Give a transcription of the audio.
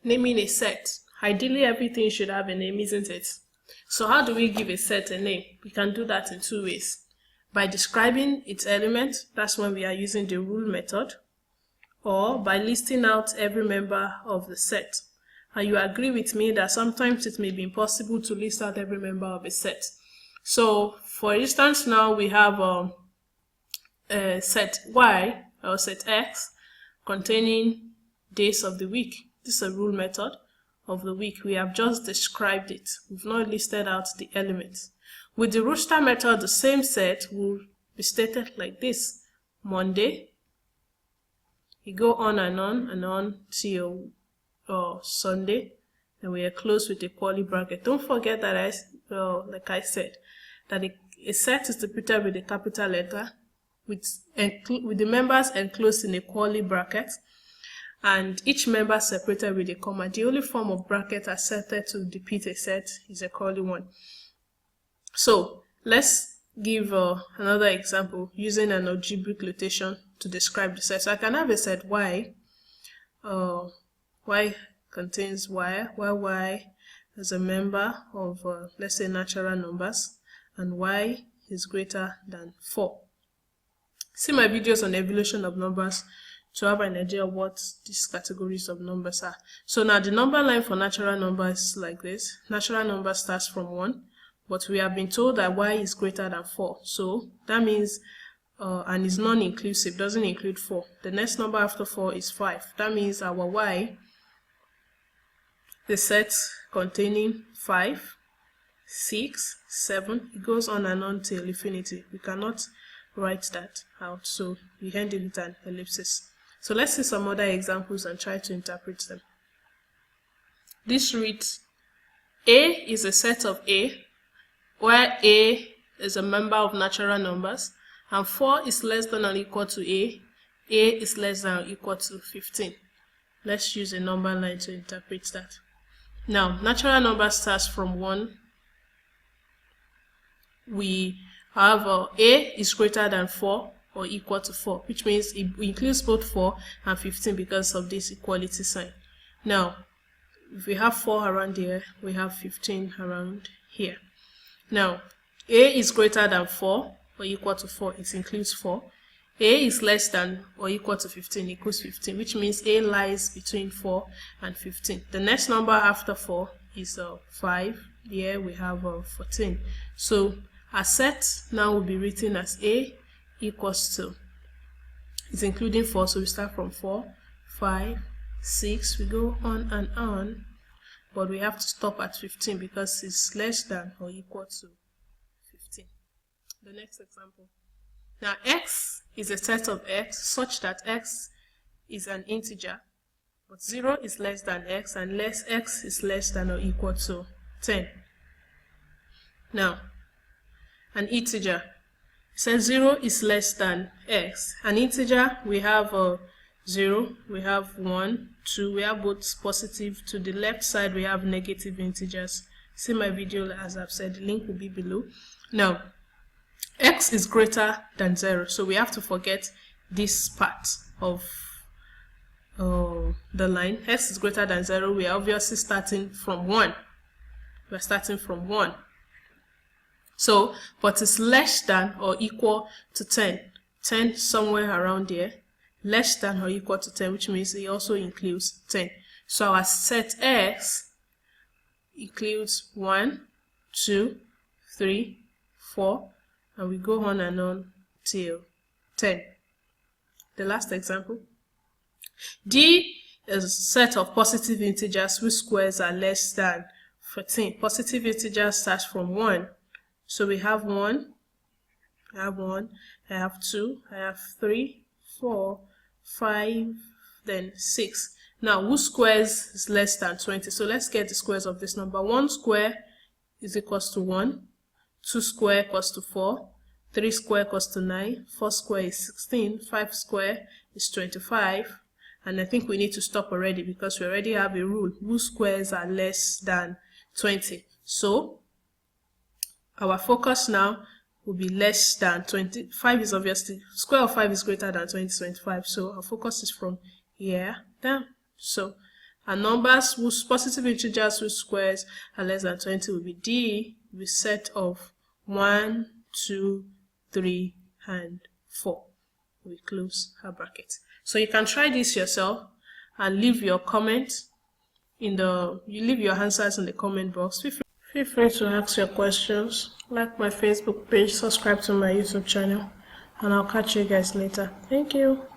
naming a set. Ideally, everything should have a name, isn't it? So how do we give a set a name? We can do that in two ways. By describing its element, that's when we are using the rule method, or by listing out every member of the set. And you agree with me that sometimes it may be impossible to list out every member of a set. So, for instance, now we have a set Y or set X containing days of the week. This is a rule method of the week. We have just described it. We've not listed out the elements. With the Rooster method, the same set will be stated like this. Monday. You go on and on till Sunday. And we are closed with a curly bracket. Don't forget that like I said, that a set is depicted with a capital letter with the members enclosed in a curly bracket, and each member separated with a comma. The only form of bracket accepted to depict a set is a curly one. So let's give another example using an algebraic notation to describe the set. So I can have a set Y. Y contains Y as a member of, let's say, natural numbers, and Y is greater than 4. See my videos on evolution of numbers to have an idea of what these categories of numbers are. So now the number line for natural numbers is like this. Natural number starts from 1, but we have been told that Y is greater than 4. So that means, and is non-inclusive, doesn't include 4. The next number after 4 is 5. That means our Y, the set containing 5, 6, 7, it goes on and on till infinity. We cannot write that out, so we end it with an ellipsis. So let's see some other examples and try to interpret them. This reads, A is a set of A, where A is a member of natural numbers, and 4 is less than or equal to A is less than or equal to 15. Let's use a number line to interpret that. Now, natural number starts from 1. We have A is greater than 4 or equal to 4, which means it includes both 4 and 15 because of this equality sign. Now, if we have 4 around here, we have 15 around here. Now, A is greater than 4 or equal to 4, it includes 4. A is less than or equal to 15 equals 15, which means A lies between 4 and 15. The next number after 4 is 5. Here we have 14. So our set now will be written as A equals to, it's including 4, so we start from 4, 5, 6, we go on and on, but we have to stop at 15 because it's less than or equal to 15. The next example. Now X is a set of X such that X is an integer, but 0 is less than X unless X is less than or equal to 10. Now, an integer, says 0 is less than X. An integer, we have 0, we have 1, 2, we have both positive. To the left side, we have negative integers. See my video, as I've said, the link will be below. Now, X is greater than 0, so we have to forget this part of the line. X is greater than 0, we are obviously starting from 1. We're starting from 1. So, but it's less than or equal to 10. 10 somewhere around here. Less than or equal to 10, which means it also includes 10. So our set X includes 1, 2, 3, 4, and we go on and on till 10. The last example. D is a set of positive integers whose squares are less than 14. Positive integers start from 1. So we have 1, I have 1, I have 2, I have 3, 4, 5, then 6. Now, whose squares is less than 20? So let's get the squares of this number. 1 square is equals to 1, 2 square equals to 4, 3 square equals to 9, 4 square is 16, 5 square is 25, and I think we need to stop already because we already have a rule. Whose squares are less than 20? So, our focus now will be less than 20. 5 is obviously, square of 5 is greater than 20, 25. So our focus is from here down. So And numbers whose positive integers whose squares are less than 20 will be D, with set of 1, 2, 3, and 4. We close our bracket. So you can try this yourself and leave your comments leave your answers in the comment box. Feel free to ask your questions. Like my Facebook page, subscribe to my YouTube channel, and I'll catch you guys later. Thank you.